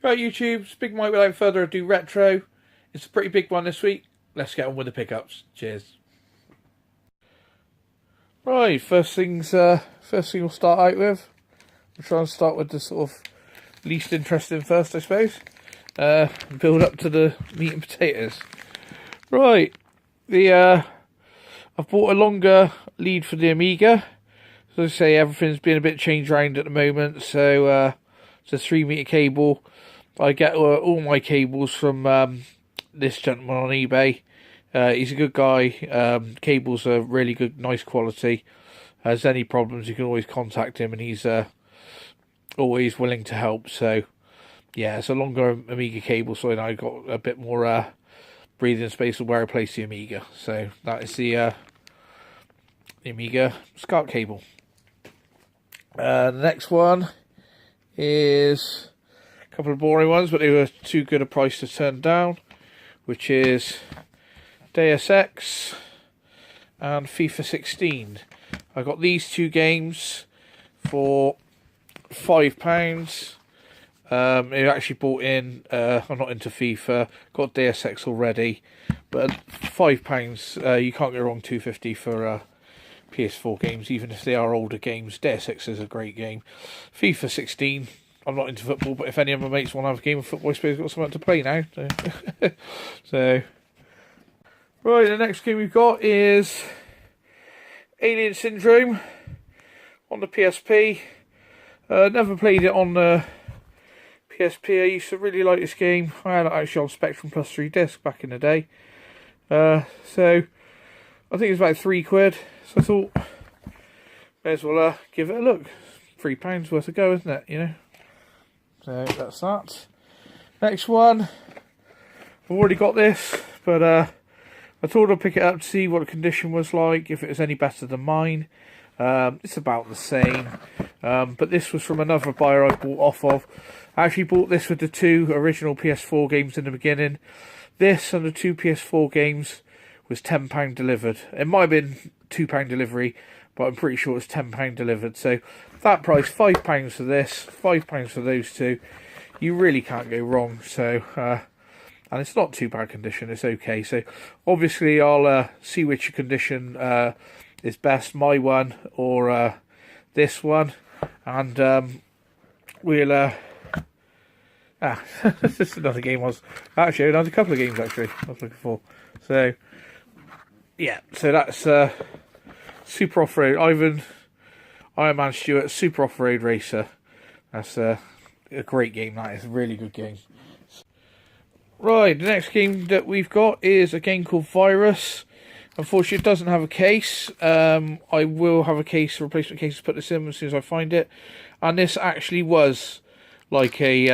Right, YouTube, it's Big Mike without further ado retro. It's a pretty big one this week. Let's get on with the pickups. Cheers. Right, first thing we'll start out with. We'll try and start with the sort of least interesting first, I suppose. Build up to the meat and potatoes. Right, I've bought a longer lead for the Amiga. So as I say, everything's been a bit changed around at the moment. So it's a 3-meter cable. I get all my cables from this gentleman on eBay. He's a good guy. Cables are really good, nice quality. Has any problems, you can always contact him, and he's always willing to help. So yeah, it's a longer Amiga cable, so I got a bit more breathing space of where I place the Amiga. So that is the Amiga SCART cable. The next one is a couple of boring ones, but they were too good a price to turn down, which is Deus Ex and FIFA 16. I got these two games for £5. They actually bought in, I'm not into FIFA, got Deus Ex already, but £5, you can't go wrong. £2.50 for PS4 games, even if they are older games. Deus Ex is a great game. FIFA 16, I'm not into football, but if any of my mates want to have a game of football, I suppose I've got something to play now. So, right, the next game we've got is Alien Syndrome on the PSP. Never played it on the PSP. I used to really like this game. I had it actually on Spectrum Plus 3 disc back in the day. So I think it was about £3. So I thought, may as well give it a look. £3 worth of go, isn't it? You know. So that's that. Next one, I've already got this, but I thought I'd pick it up to see what the condition was like, if it was any better than mine. It's about the same, but this was from another buyer I bought off of. I actually bought this with the two original PS4 games in the beginning. This and the two PS4 games was £10 delivered. It might have been £2 delivery, but I'm pretty sure it's £10 delivered. So that price, £5 for this, £5 for those two. You really can't go wrong. So and it's not too bad condition, it's okay. So obviously I'll see which condition is best, my one or this one, and we'll this is another game actually another couple of games actually I was looking for. So yeah, so that's Super Off-Road, Iron Man Stewart, Super Off-Road Racer. That's a great game. That is a really good game. Right, the next game that we've got is a game called Virus. Unfortunately, it doesn't have a case. I will have a replacement case to put this in as soon as I find it. And this actually was like a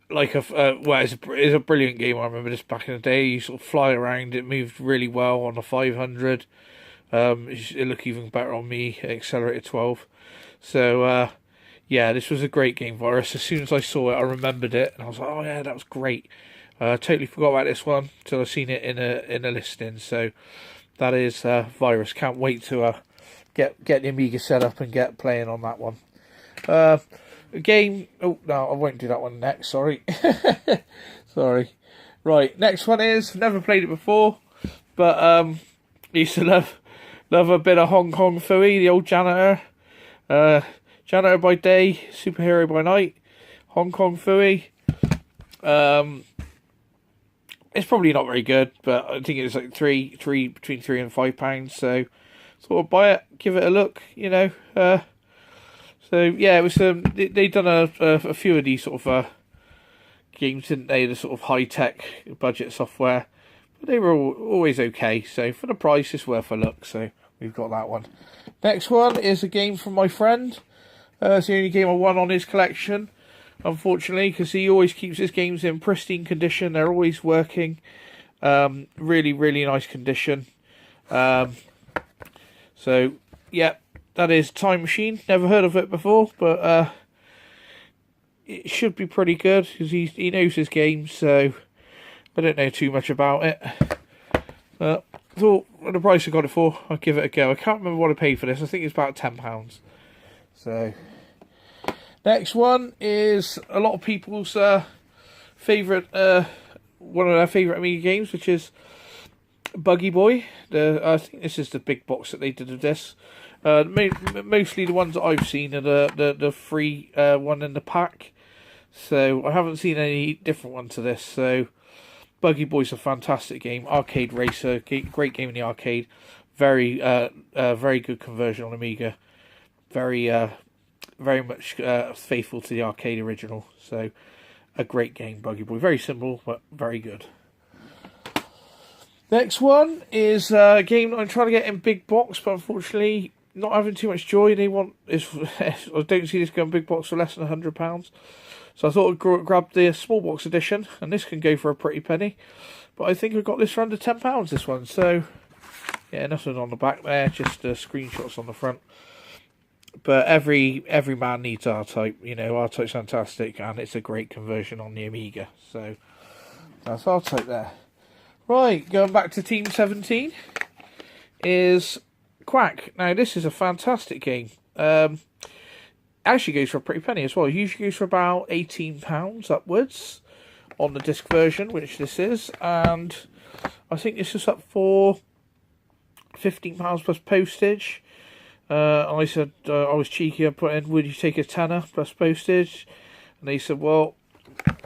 well, it's a brilliant game. I remember this back in the day. You sort of fly around. It moved really well on the 500. It looked even better on me Accelerated 12. So yeah, this was a great game, Virus. As soon as I saw it, I remembered it, and I was like, oh yeah, that was great. Totally forgot about this one till I seen it in a listing. So that is Virus. Can't wait to get the Amiga set up and get playing on that one. Game. Oh no, I won't do that one next. Sorry, sorry. Right, next one is, never played it before, but used to love a bit of Hong Kong Phooey, the old janitor. Janitor by day, superhero by night. Hong Kong Phooey. It's probably not very good, but I think it's like between £3 and £5. So thought I'd buy it, give it a look. You know. So yeah, it was. They'd done a few of these sort of games, didn't they? The sort of high tech budget software, but they were always okay. So for the price, it's worth a look. So we've got that one. Next one is a game from my friend. It's the only game I won on his collection, unfortunately, because he always keeps his games in pristine condition. They're always working. Really, really nice condition. So yeah. That is Time Machine. Never heard of it before, but it should be pretty good because he knows his games. So I don't know too much about it. I thought the price I got it for, I'd give it a go. I can't remember what I paid for this. I think it's about £10. So Next one is a lot of people's favourite, one of their favourite Amiga games, which is Buggy Boy. I think this is the big box that they did of this. Mostly the ones that I've seen are the free one in the pack. So I haven't seen any different one to this. So Buggy Boy's a fantastic game. Arcade racer, great game in the arcade. Very good conversion on Amiga. Very much faithful to the arcade original. So a great game, Buggy Boy. Very simple, but very good. Next one is a game that I'm trying to get in big box, but unfortunately not having too much joy. I don't see this going big box for less than £100. So I thought I'd grab the small box edition, and this can go for a pretty penny. But I think I've got this for under £10, this one. So yeah, nothing on the back there, just screenshots on the front. But every man needs R-Type. You know, R-Type's fantastic, and it's a great conversion on the Amiga. So that's R-Type there. Right, going back to Team 17 is Quack. Now, this is a fantastic game. Actually goes for a pretty penny as well. It usually goes for about £18 upwards on the disc version, which this is. And I think this is up for £15 plus postage. I said I was cheeky. I put in, would you take a tenner plus postage? And they said, well,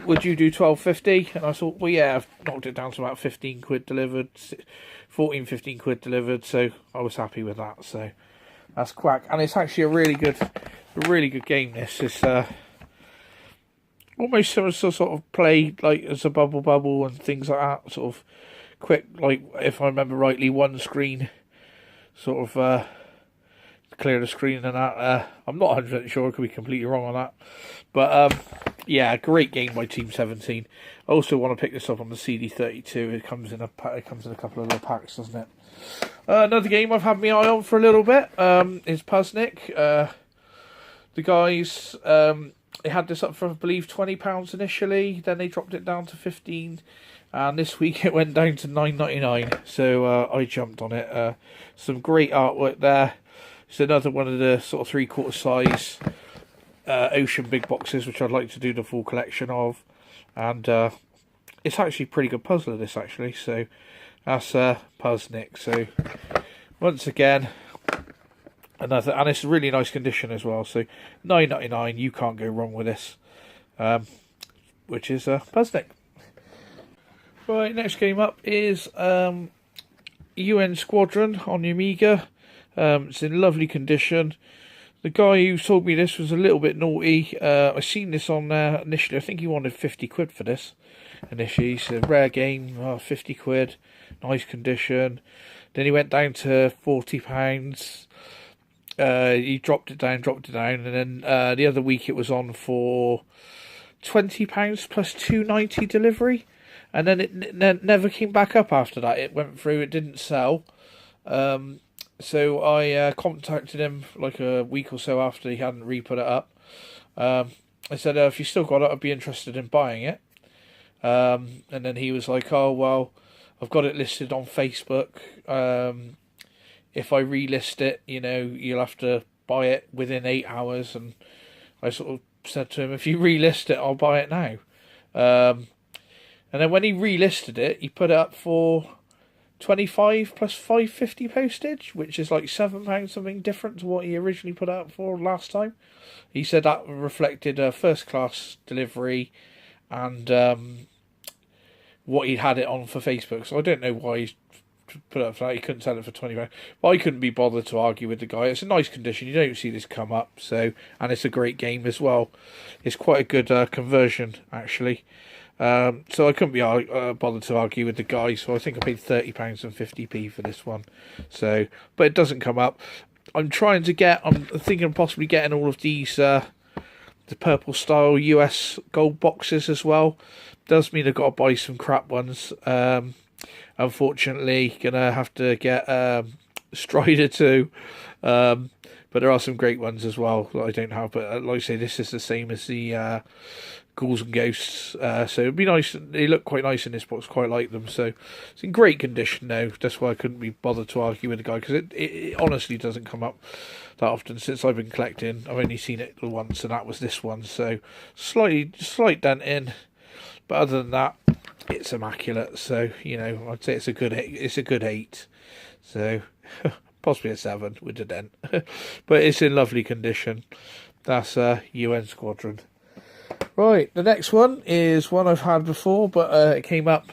would you do £12.50? And I thought, well, yeah, I've knocked it down to about 15 quid delivered, 15 quid delivered. So I was happy with that. So that's Quack, and it's actually a really good game. This is almost similar to sort of play like as a bubble and things like that. Sort of quick, like if I remember rightly, one screen, sort of clear the screen and that. I'm not 100% sure. I could be completely wrong on that, but yeah, great game by Team 17. I also want to pick this up on the CD32. It comes in a couple of little packs, doesn't it? Another game I've had my eye on for a little bit is Personik. The guys, they had this up for, I believe, £20 initially. Then they dropped it down to 15, and this week it went down to £9.99. So I jumped on it. Some great artwork there. It's another one of the sort of 3/4 size Ocean big boxes, which I'd like to do the full collection of. And it's actually a pretty good puzzler, this actually. So that's Personik. So once again, another, and it's a really nice condition as well. So £9.99, you can't go wrong with this, which is Personik. Right, next game up is UN Squadron on the Amiga. It's in lovely condition. The guy who sold me this was a little bit naughty. I seen this on there initially. I think he wanted 50 quid for this initially. It's a rare game, 50 quid, nice condition. Then he went down to £40. He dropped it down, and then the other week it was on for £20 plus £2.90 delivery, and then it never came back up after that. It went through, it didn't sell. So I contacted him like a week or so after he hadn't re-put it up. I said, if you still got it, I'd be interested in buying it. And then he was like, oh, well, I've got it listed on Facebook. If I relist it, you know, you'll have to buy it within 8 hours. And I sort of said to him, if you relist it, I'll buy it now. And then when he relisted it, he put it up for 25 plus £5.50 postage, which is like £7, something different to what he originally put out for last time. He said that reflected a first class delivery and what he'd had it on for Facebook. So I don't know why he's put it up for that. He couldn't sell it for £20, but I couldn't be bothered to argue with the guy. It's a nice condition. You don't see this come up, so, and it's a great game as well. It's quite a good conversion actually. So I couldn't be bothered to argue with the guy, so I think I paid £30 and 50p for this one. So, but it doesn't come up. I'm thinking of possibly getting all of these, the purple style US gold boxes as well. Does mean I've got to buy some crap ones. Unfortunately, gonna have to get Strider 2. But there are some great ones as well that I don't have. But like I say, this is the same as the Ghouls and Ghosts. So it'd be nice. They look quite nice in this box. Quite like them. So it's in great condition now. That's why I couldn't be bothered to argue with the guy, because it honestly doesn't come up that often since I've been collecting. I've only seen it once, and that was this one. So slight dent in, but other than that, it's immaculate. So I'd say it's a good 8. So possibly a 7 with a dent, but it's in lovely condition. That's UN Squadron. Right, the next one is one I've had before, but it came up,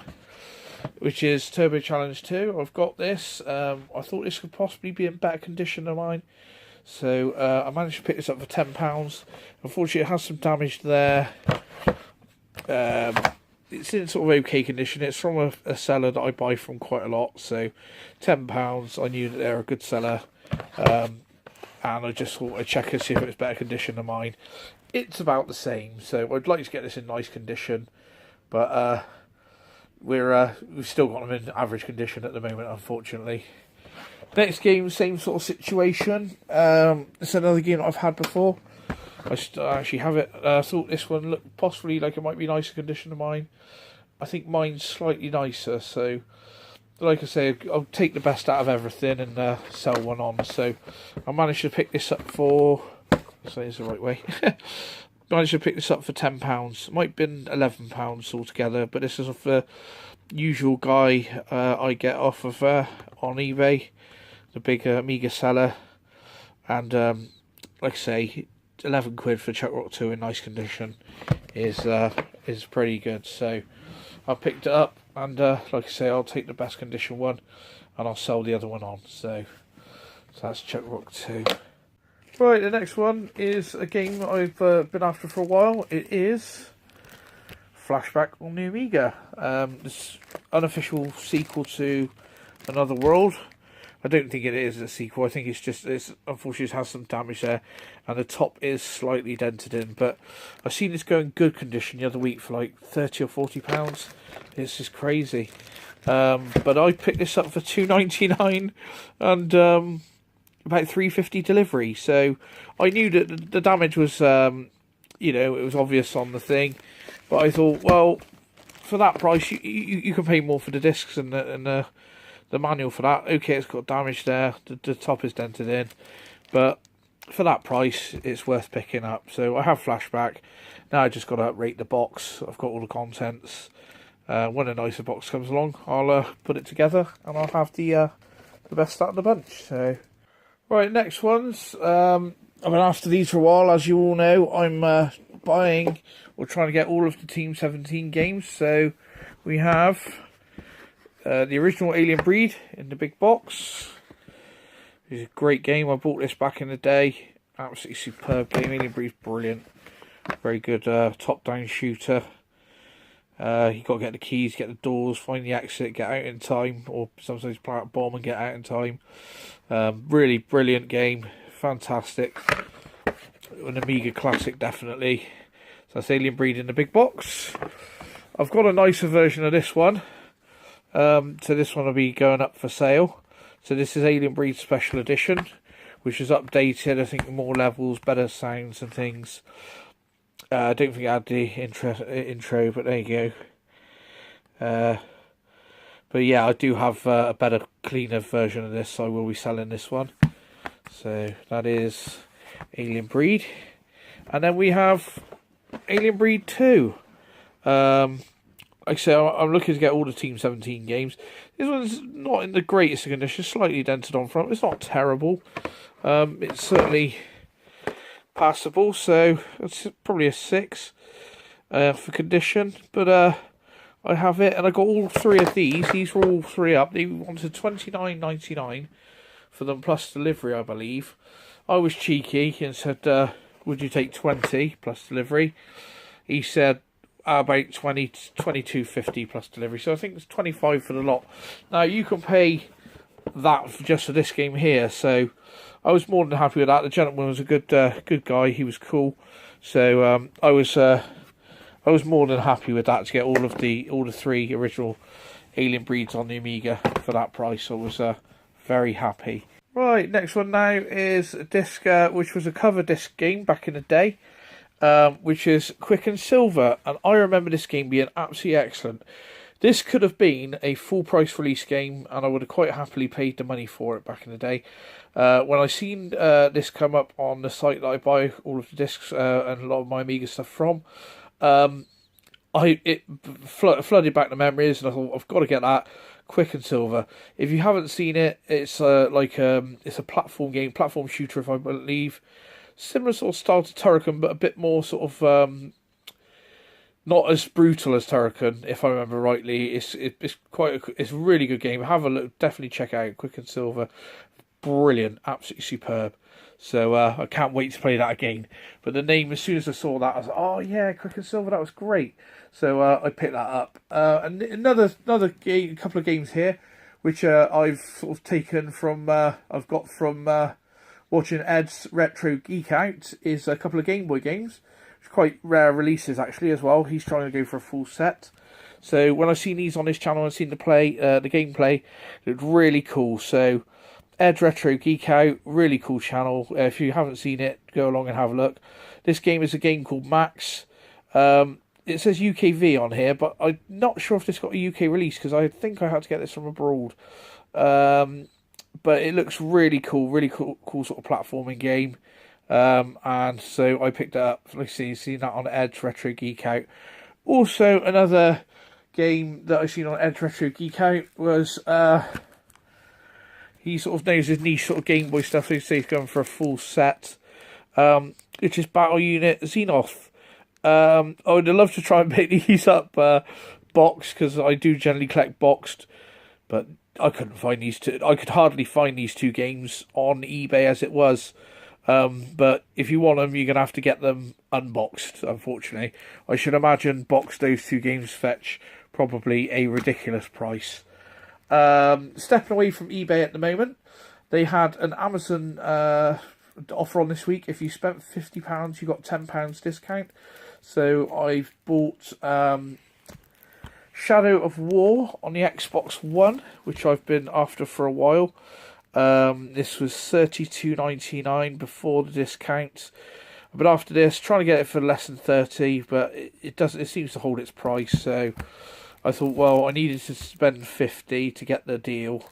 which is Turbo Challenge 2. I've got this. I thought this could possibly be in better condition than mine, so I managed to pick this up for £10. Unfortunately, it has some damage there. It's in sort of okay condition. It's from a seller that I buy from quite a lot, so £10. I knew that they're a good seller, and I just thought I'd check and see if it was better condition than mine. It's about the same, so I'd like to get this in nice condition, but we've still got them in average condition at the moment, unfortunately. Next game, same sort of situation. It's another game that I've had before. I actually have it. I thought this one looked possibly like it might be nicer condition than mine. I think mine's slightly nicer, so like I say, I'll take the best out of everything and sell one on. So I managed to pick this up for, say it's the right way, managed to pick this up for £10. It might have been £11 altogether, but this is off the usual guy I get off of on eBay, the big Amiga seller, and like I say, £11 for Chuck Rock 2 in nice condition is pretty good. So I picked it up, and like I say, I'll take the best condition one and I'll sell the other one on. So that's Chuck Rock 2. Right, the next one is a game that I've been after for a while. It is Flashback on the Amiga. This unofficial sequel to Another World. I don't think it is a sequel. I think it's unfortunately it has some damage there, and the top is slightly dented in. But I've seen this go in good condition the other week for like £30 or £40. It's just crazy. But I picked this up for £2.99 and about £3.50 delivery. So I knew that the damage was, it was obvious on the thing. But I thought, well, for that price, you can pay more for the discs and the manual for that. Okay, it's got damage there. The top is dented in, but for that price, it's worth picking up. So I have Flashback. Now I just got to rate the box. I've got all the contents. When a nicer box comes along, I'll put it together and I'll have the best out of the bunch. So right, next ones. I've been after these for a while, as you all know. I'm buying or trying to get all of the Team 17 games. So we have the original Alien Breed in the big box. It's a great game. I bought this back in the day. Absolutely superb game. Alien Breed's brilliant. Very good top-down shooter. You've got to get the keys, get the doors, find the exit, get out in time, or sometimes plant a bomb and get out in time. Really brilliant game. Fantastic. An Amiga classic, definitely. So that's Alien Breed in the big box. I've got a nicer version of this one. So this one will be going up for sale. So this is Alien Breed Special Edition, which is updated. I think more levels, better sounds and things. I don't think I had the intro, but there you go. But yeah, I do have a better, cleaner version of this, so I will be selling this one. So that is Alien Breed. And then we have Alien Breed 2. Like I say, I'm looking to get all the Team 17 games. This one's not in the greatest condition, slightly dented on front. It's not terrible. It's certainly passable, so it's probably a 6 for condition. But I have it, and I got all 3 of these. These were all 3 up. They wanted $29.99 for them plus delivery, I believe. I was cheeky and said, would you take 20 plus delivery? He said, about $22.50 plus delivery, so I think it's 25 for the lot. Now you can pay that just for this game here, so I was more than happy with that. The gentleman was a good guy. He was cool, so I was more than happy with that to get all the 3 original Alien Breeds on the Amiga for that price. I was very happy. Right, next one now is a disc which was a cover disc game back in the day, which is Quick and Silver, and I remember this game being absolutely excellent. This could have been a full price release game, and I would have quite happily paid the money for it back in the day. When I seen this come up on the site that I buy all of the discs and a lot of my Amiga stuff from, it flooded back the memories, and I thought, I've got to get that. Quick and Silver. If you haven't seen it, it's it's a platform game, platform shooter, if I believe. Similar sort of style to Turrican, but a bit more sort of not as brutal as Turrican, if I remember rightly. It's a really good game. Have a look, definitely check it out. Quick and Silver, brilliant, absolutely superb. So I can't wait to play that again. But the name, as soon as I saw that, I was like, oh yeah, Quick and Silver, that was great. So I picked that up. And another game, a couple of games here, which I've sort of taken from, I've got from watching Ed's Retro Geek Out, is a couple of Game Boy games. It's quite rare releases actually as well. He's trying to go for a full set. So when I seen these on his channel and seen the gameplay, it looked really cool. So Ed Retro Geek Out, really cool channel. If you haven't seen it, go along and have a look. This game is a game called Max. It says UKV on here, but I'm not sure if this got a UK release, because I think I had to get this from abroad. But it looks really cool sort of platforming game. And so I picked it up. Let's see, seen that on Ed's Retro Geek Out. Also, another game that I seen on Ed's Retro Geek Out was he sort of knows his niche sort of Game Boy stuff, so he's going for a full set, which is Battle Unit Xenoth. I would love to try and pick these up boxed, because I do generally collect boxed, but I couldn't find these two. I could hardly find these two games on eBay as it was. But if you want them, you're going to have to get them unboxed, unfortunately. I should imagine boxed, those two games fetch probably a ridiculous price. Stepping away from eBay at the moment, they had an Amazon offer on this week. If you spent £50, you got £10 discount. So I've bought Shadow of War on the Xbox One, which I've been after for a while. This was $32.99 before the discount. But after this, trying to get it for less than 30, but it doesn't. It seems to hold its price. So I thought, well, I needed to spend 50 to get the deal.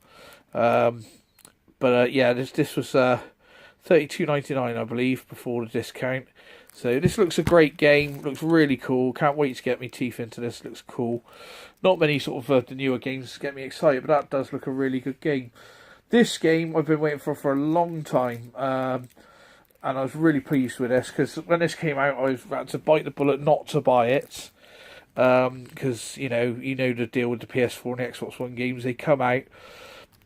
But yeah, this was $32.99, I believe, before the discount. So this looks a great game. Looks really cool. Can't wait to get my teeth into this. Looks cool. Not many sort of the newer games get me excited, but that does look a really good game. This game I've been waiting for a long time, and I was really pleased with this, because when this came out, I had to bite the bullet not to buy it, because you know the deal with the PS4 and the Xbox One games. They come out,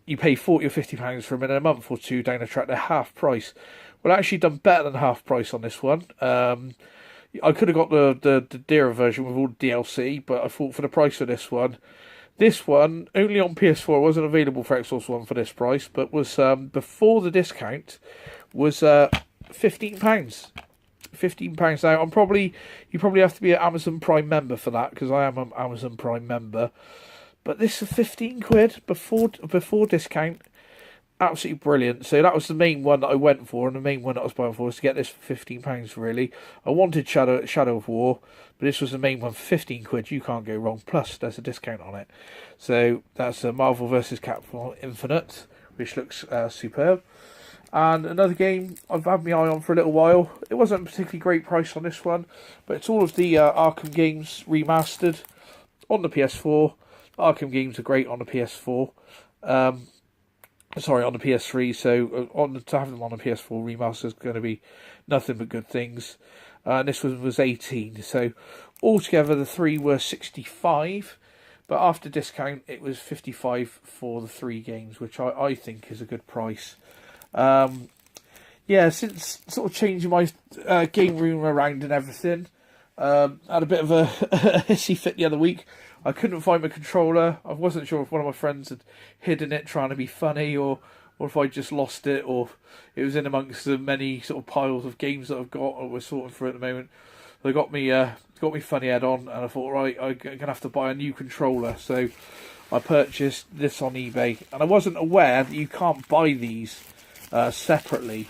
you pay £40 or £50 for them, and in a month or two down the track they're half price. Well, I actually done better than half price on this one. I could have got the dearer version with all the DLC, but I thought for the price of this one only on PS4, wasn't available for Xbox One for this price, but was before the discount was £15. £15 now. You probably have to be an Amazon Prime member for that, because I am an Amazon Prime member. But this is £15 before discount. Absolutely brilliant. So that was the main one that I went for, and the main one that I was buying for was to get this for £15 really. I wanted Shadow of War, but this was the main one for £15. You can't go wrong. Plus there's a discount on it. So that's Marvel vs. Capcom Infinite, which looks superb. And another game I've had my eye on for a little while. It wasn't a particularly great price on this one, but it's all of the Arkham games remastered on the PS4. Arkham games are great on the PS4. Sorry, on the PS3. So to have them on the PS4 remaster is going to be nothing but good things. And this one was 18. So altogether the three were 65. But after discount it was 55 for the three games, which I think is a good price. Yeah, since sort of changing my game room around and everything, had a bit of a hissy fit the other week. I couldn't find my controller. I wasn't sure if one of my friends had hidden it trying to be funny, or if I just lost it, or it was in amongst the many sort of piles of games that I've got or we're sorting through at the moment. They got me funny head on, and I thought, right, I'm gonna have to buy a new controller. So I purchased this on eBay, and I wasn't aware that you can't buy these separately.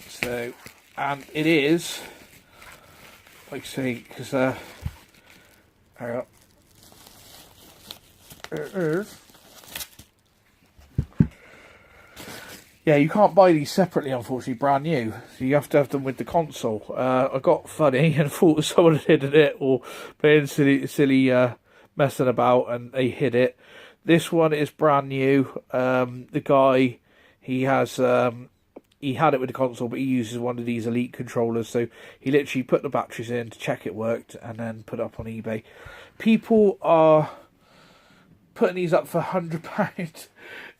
So, and it is, like I say, because hang on. It is. Yeah, you can't buy these separately, unfortunately, brand new. So you have to have them with the console. I got funny and thought someone had hidden it or playing silly messing about, and they hid it. This one is brand new. The guy, he has he had it with the console, but he uses one of these Elite controllers. So he literally put the batteries in to check it worked, and then put it up on eBay. People are putting these up for £100,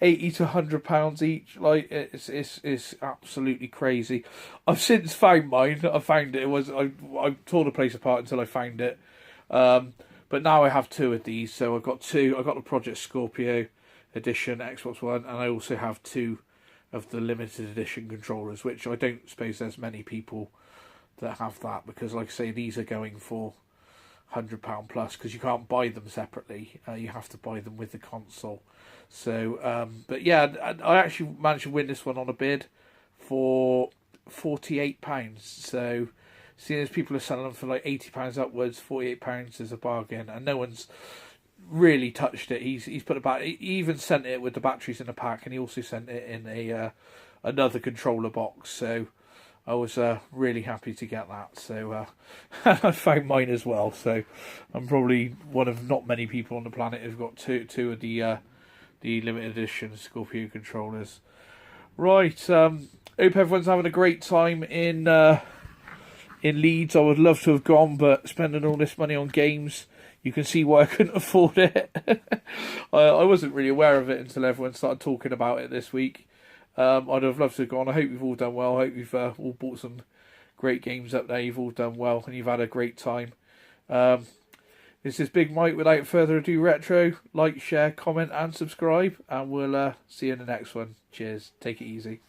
80 to £100 each. Like it's absolutely crazy. I've since found mine. I found it. I tore the place apart until I found it. But now I have two of these. So I've got two. I got the Project Scorpio edition Xbox One, and I also have two of the limited edition controllers, which I don't suppose there's many people that have that, because like I say, these are going for £100 plus, because you can't buy them separately. You have to buy them with the console. So, but yeah, I actually managed to win this one on a bid for £48. So, seeing as people are selling them for like £80 upwards, £48 is a bargain, and no one's really touched it. He's put about. He even sent it with the batteries in a pack, and he also sent it in a another controller box. So I was really happy to get that. So I found mine as well. So I'm probably one of not many people on the planet who've got two of the limited edition Scorpio controllers. Right. Hope everyone's having a great time in Leeds. I would love to have gone, but spending all this money on games, you can see why I couldn't afford it. I wasn't really aware of it until everyone started talking about it this week. I'd have loved to have gone. I hope you've all done well. I hope you've all bought some great games up there. You've all done well and you've had a great time. This is Big Mike. Without further ado, Retro. Like, share, comment and subscribe. And we'll see you in the next one. Cheers. Take it easy.